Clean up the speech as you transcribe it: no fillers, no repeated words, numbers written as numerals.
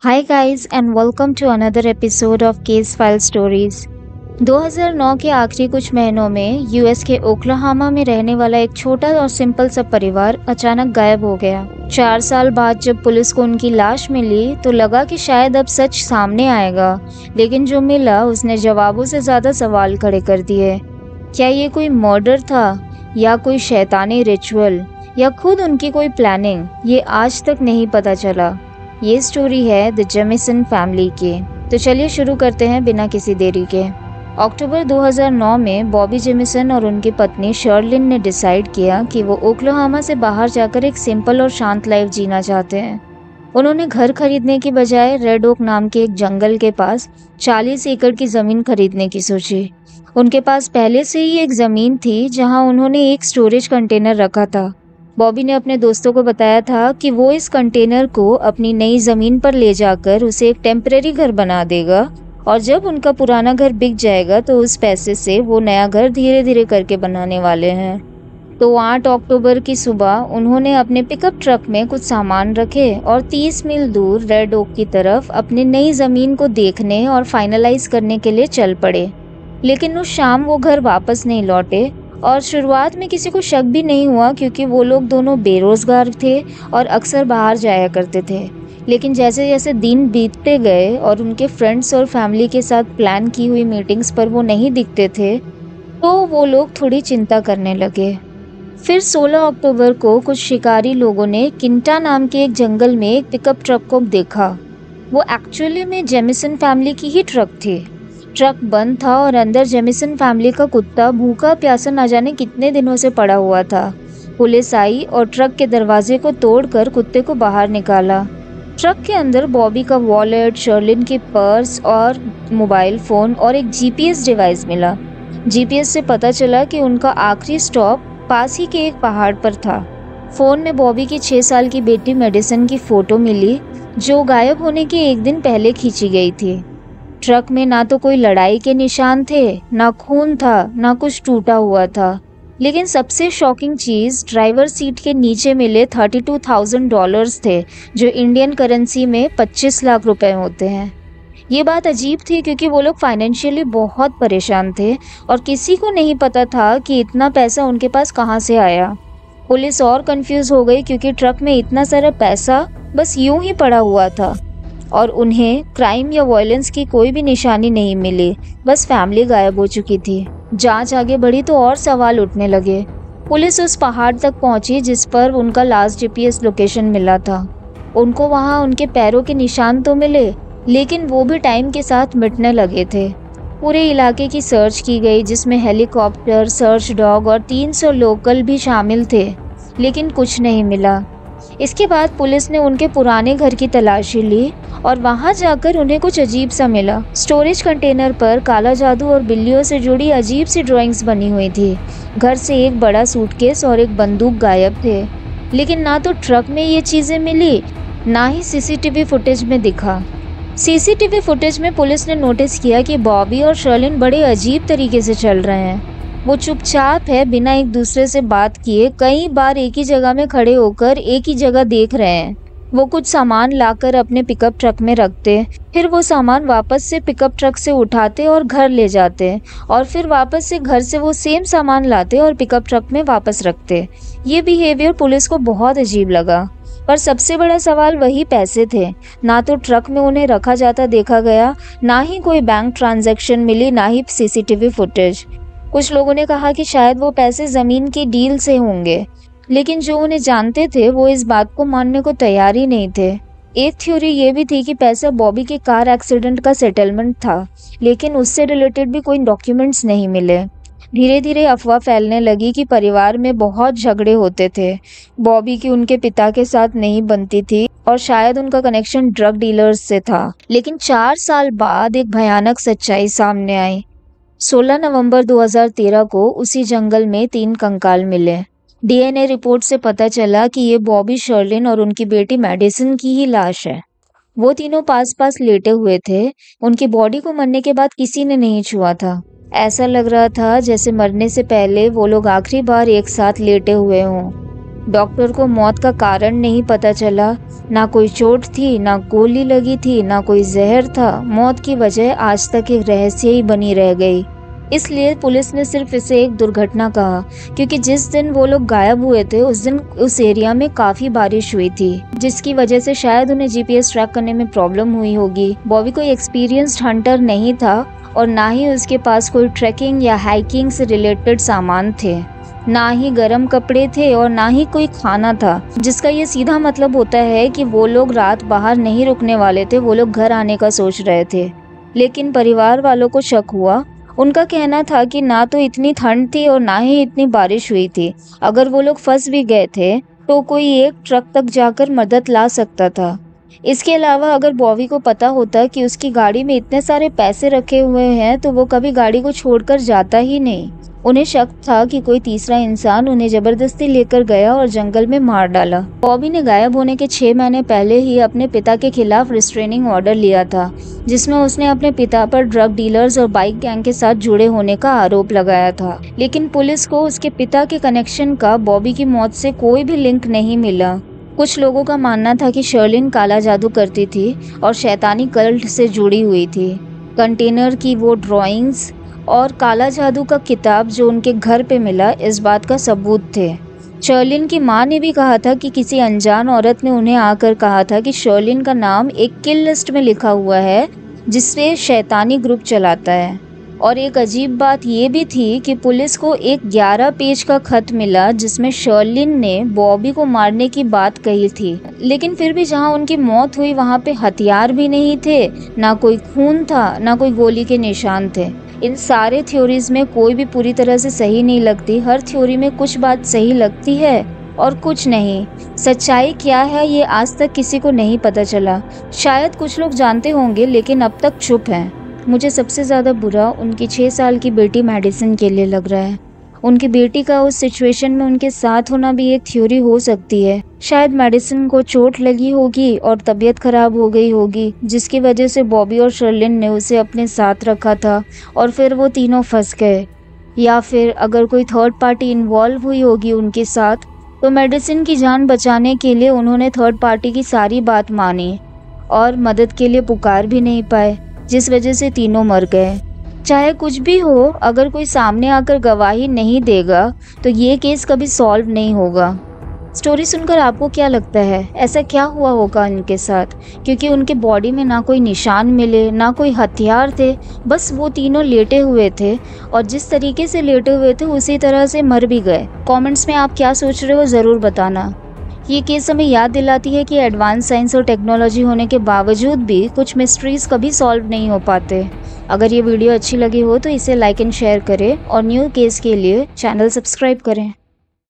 Hi guys and welcome to another episode of Case File Stories। 2009 के आखिरी कुछ महीनों में यूएस के ओक्लाहोमा में रहने वाला एक छोटा और सिंपल सा परिवार अचानक गायब हो गया। 4 साल बाद जब पुलिस को उनकी लाश मिली तो लगा कि शायद अब सच सामने आएगा, लेकिन जो मिला उसने जवाबों से ज़्यादा सवाल खड़े कर दिए। क्या ये कोई मर्डर था या कोई शैतानी रिचुअल या खुद उनकी कोई प्लानिंग, ये आज तक नहीं पता चला। ये स्टोरी है द जेमिसन फैमिली की। तो चलिए शुरू करते हैं बिना किसी देरी के। अक्टूबर 2009 में बॉबी जेमिसन और उनकी पत्नी शर्लिन ने डिसाइड किया कि वो ओक्लाहोमा से बाहर जाकर एक सिंपल और शांत लाइफ जीना चाहते हैं। उन्होंने घर खरीदने की बजाय रेड ओक नाम के एक जंगल के पास 40 एकड़ की ज़मीन खरीदने की सोची। उनके पास पहले से ही एक ज़मीन थी जहां उन्होंने एक स्टोरेज कंटेनर रखा था। बॉबी ने अपने दोस्तों को बताया था कि वो इस कंटेनर को अपनी नई ज़मीन पर ले जाकर उसे एक टेम्परेरी घर बना देगा और जब उनका पुराना घर बिक जाएगा तो उस पैसे से वो नया घर धीरे धीरे करके बनाने वाले हैं। तो 8 अक्टूबर की सुबह उन्होंने अपने पिकअप ट्रक में कुछ सामान रखे और 30 मील दूर रेड ओक की तरफ अपनी नई ज़मीन को देखने और फाइनलाइज करने के लिए चल पड़े। लेकिन उस शाम वो घर वापस नहीं लौटे और शुरुआत में किसी को शक भी नहीं हुआ क्योंकि वो लोग दोनों बेरोजगार थे और अक्सर बाहर जाया करते थे। लेकिन जैसे जैसे दिन बीतते गए और उनके फ्रेंड्स और फैमिली के साथ प्लान की हुई मीटिंग्स पर वो नहीं दिखते थे तो वो लोग थोड़ी चिंता करने लगे। फिर 16 अक्टूबर को कुछ शिकारी लोगों ने किंटा नाम के एक जंगल में एक पिकअप ट्रक को देखा। वो एक्चुअली में जेमिसन फैमिली की ही ट्रक थी। ट्रक बंद था और अंदर जेमिसन फैमिली का कुत्ता भूखा प्यासा न जाने कितने दिनों से पड़ा हुआ था। पुलिस आई और ट्रक के दरवाजे को तोड़कर कुत्ते को बाहर निकाला। ट्रक के अंदर बॉबी का वॉलेट, शर्लिन की पर्स और मोबाइल फ़ोन और एक जीपीएस डिवाइस मिला। जीपीएस से पता चला कि उनका आखिरी स्टॉप पास ही के एक पहाड़ पर था। फ़ोन में बॉबी की 6 साल की बेटी मेडिसन की फ़ोटो मिली जो गायब होने के एक दिन पहले खींची गई थी। ट्रक में ना तो कोई लड़ाई के निशान थे, ना खून था, ना कुछ टूटा हुआ था। लेकिन सबसे शॉकिंग चीज़ ड्राइवर सीट के नीचे मिले $32,000 थे जो इंडियन करेंसी में 25 लाख रुपए होते हैं। ये बात अजीब थी क्योंकि वो लोग फाइनेंशियली बहुत परेशान थे और किसी को नहीं पता था कि इतना पैसा उनके पास कहाँ से आया। पुलिस और कंफ्यूज हो गई क्योंकि ट्रक में इतना सारा पैसा बस यूं ही पड़ा हुआ था और उन्हें क्राइम या वायलेंस की कोई भी निशानी नहीं मिली, बस फैमिली गायब हो चुकी थी। जांच आगे बढ़ी तो और सवाल उठने लगे। पुलिस उस पहाड़ तक पहुंची जिस पर उनका लास्ट जीपीएस लोकेशन मिला था। उनको वहां उनके पैरों के निशान तो मिले, लेकिन वो भी टाइम के साथ मिटने लगे थे। पूरे इलाके की सर्च की गई जिसमें हेलीकॉप्टर, सर्च डॉग और 300 लोकल भी शामिल थे, लेकिन कुछ नहीं मिला। इसके बाद पुलिस ने उनके पुराने घर की तलाशी ली और वहां जाकर उन्हें कुछ अजीब सा मिला। स्टोरेज कंटेनर पर काला जादू और बिल्लियों से जुड़ी अजीब सी ड्राइंग्स बनी हुई थी। घर से एक बड़ा सूटकेस और एक बंदूक गायब थे, लेकिन ना तो ट्रक में ये चीज़ें मिली ना ही सीसीटीवी फुटेज में दिखा। सीसीटीवी फुटेज में पुलिस ने नोटिस किया कि बॉबी और शर्लिन बड़े अजीब तरीके से चल रहे हैं। वो चुपचाप है, बिना एक दूसरे से बात किए कई बार एक ही जगह में खड़े होकर एक ही जगह देख रहे हैं। वो कुछ सामान लाकर अपने पिकअप ट्रक में रखते, फिर वो सामान वापस से पिकअप ट्रक से उठाते और घर ले जाते और फिर वापस से घर से वो सेम सामान लाते और पिकअप ट्रक में वापस रखते। ये बिहेवियर पुलिस को बहुत अजीब लगा, पर सबसे बड़ा सवाल वही पैसे थे। ना तो ट्रक में उन्हें रखा जाता देखा गया, ना ही कोई बैंक ट्रांजैक्शन मिली, ना ही सीसीटीवी फुटेज। कुछ लोगों ने कहा कि शायद वो पैसे ज़मीन की डील से होंगे, लेकिन जो उन्हें जानते थे वो इस बात को मानने को तैयार ही नहीं थे। एक थ्योरी ये भी थी कि पैसा बॉबी के कार एक्सीडेंट का सेटलमेंट था, लेकिन उससे रिलेटेड भी कोई डॉक्यूमेंट्स नहीं मिले। धीरे धीरे अफवाह फैलने लगी कि परिवार में बहुत झगड़े होते थे। बॉबी की उनके पिता के साथ नहीं बनती थी और शायद उनका कनेक्शन ड्रग डीलर्स से था। लेकिन 4 साल बाद एक भयानक सच्चाई सामने आई। 16 नवंबर 2013 को उसी जंगल में 3 कंकाल मिले। डीएनए रिपोर्ट से पता चला कि ये बॉबी, शर्लिन और उनकी बेटी मेडिसन की ही लाश है। वो तीनों पास पास लेटे हुए थे। उनकी बॉडी को मरने के बाद किसी ने नहीं छुआ था। ऐसा लग रहा था जैसे मरने से पहले वो लोग आखिरी बार एक साथ लेटे हुए हों। डॉक्टर को मौत का कारण नहीं पता चला। ना कोई चोट थी, ना गोली लगी थी, ना कोई जहर था। मौत की वजह आज तक एक रहस्य ही बनी रह गई। इसलिए पुलिस ने सिर्फ इसे एक दुर्घटना कहा, क्योंकि जिस दिन वो लोग गायब हुए थे उस दिन उस एरिया में काफी बारिश हुई थी, जिसकी वजह से शायद उन्हें जीपीएस ट्रैक करने में प्रॉब्लम हुई होगी। बॉबी कोई एक्सपीरियंस्ड हंटर नहीं था और ना ही उसके पास कोई ट्रैकिंग या हाइकिंग से रिलेटेड सामान थे, ना ही गर्म कपड़े थे और ना ही कोई खाना था, जिसका ये सीधा मतलब होता है कि वो लोग रात बाहर नहीं रुकने वाले थे, वो लोग घर आने का सोच रहे थे। लेकिन परिवार वालों को शक हुआ। उनका कहना था कि ना तो इतनी ठंड थी और ना ही इतनी बारिश हुई थी। अगर वो लोग फंस भी गए थे तो कोई एक ट्रक तक जाकर मदद ला सकता था। इसके अलावा अगर बॉबी को पता होता कि उसकी गाड़ी में इतने सारे पैसे रखे हुए हैं तो वो कभी गाड़ी को छोड़कर जाता ही नहीं। उन्हें शक था कि कोई तीसरा इंसान उन्हें जबरदस्ती लेकर गया और जंगल में मार डाला। बॉबी ने गायब होने के 6 महीने पहले ही अपने पिता के खिलाफ रिस्ट्रेनिंग ऑर्डर लिया था, जिसमें उसने अपने पिता पर ड्रग डीलर्स और बाइक गैंग के साथ जुड़े होने का आरोप लगाया था। लेकिन पुलिस को उसके पिता के कनेक्शन का बॉबी की मौत से कोई भी लिंक नहीं मिला। कुछ लोगों का मानना था कि शर्लिन काला जादू करती थी और शैतानी कल्ट से जुड़ी हुई थी। कंटेनर की वो ड्राइंग्स और काला जादू का किताब जो उनके घर पे मिला इस बात का सबूत थे। शर्लिन की मां ने भी कहा था कि किसी अनजान औरत ने उन्हें आकर कहा था कि शर्लिन का नाम एक किल लिस्ट में लिखा हुआ है जिससे शैतानी ग्रुप चलाता है। और एक अजीब बात ये भी थी कि पुलिस को एक 11 पेज का खत मिला जिसमें शर्लिन ने बॉबी को मारने की बात कही थी। लेकिन फिर भी जहां उनकी मौत हुई वहां पे हथियार भी नहीं थे, ना कोई खून था, ना कोई गोली के निशान थे। इन सारे थ्योरीज में कोई भी पूरी तरह से सही नहीं लगती। हर थ्योरी में कुछ बात सही लगती है और कुछ नहीं। सच्चाई क्या है ये आज तक किसी को नहीं पता चला। शायद कुछ लोग जानते होंगे लेकिन अब तक चुप हैं। मुझे सबसे ज़्यादा बुरा उनकी 6 साल की बेटी मेडिसिन के लिए लग रहा है। उनकी बेटी का उस सिचुएशन में उनके साथ होना भी एक थ्योरी हो सकती है। शायद मेडिसिन को चोट लगी होगी और तबीयत खराब हो गई होगी, जिसकी वजह से बॉबी और शर्लिन ने उसे अपने साथ रखा था और फिर वो तीनों फंस गए। या फिर अगर कोई थर्ड पार्टी इन्वॉल्व हुई होगी उनके साथ, तो मेडिसिन की जान बचाने के लिए उन्होंने थर्ड पार्टी की सारी बात मानी और मदद के लिए पुकार भी नहीं पाए, जिस वजह से तीनों मर गए। चाहे कुछ भी हो, अगर कोई सामने आकर गवाही नहीं देगा तो ये केस कभी सॉल्व नहीं होगा। स्टोरी सुनकर आपको क्या लगता है, ऐसा क्या हुआ होगा उनके साथ? क्योंकि उनके बॉडी में ना कोई निशान मिले, ना कोई हथियार थे, बस वो तीनों लेटे हुए थे और जिस तरीके से लेटे हुए थे उसी तरह से मर भी गए। कमेंट्स में आप क्या सोच रहे हो ज़रूर बताना। ये केस हमें याद दिलाती है कि एडवांस साइंस और टेक्नोलॉजी होने के बावजूद भी कुछ मिस्ट्रीज कभी सॉल्व नहीं हो पाते। अगर ये वीडियो अच्छी लगी हो तो इसे लाइक एंड शेयर करें और न्यू केस के लिए चैनल सब्सक्राइब करें।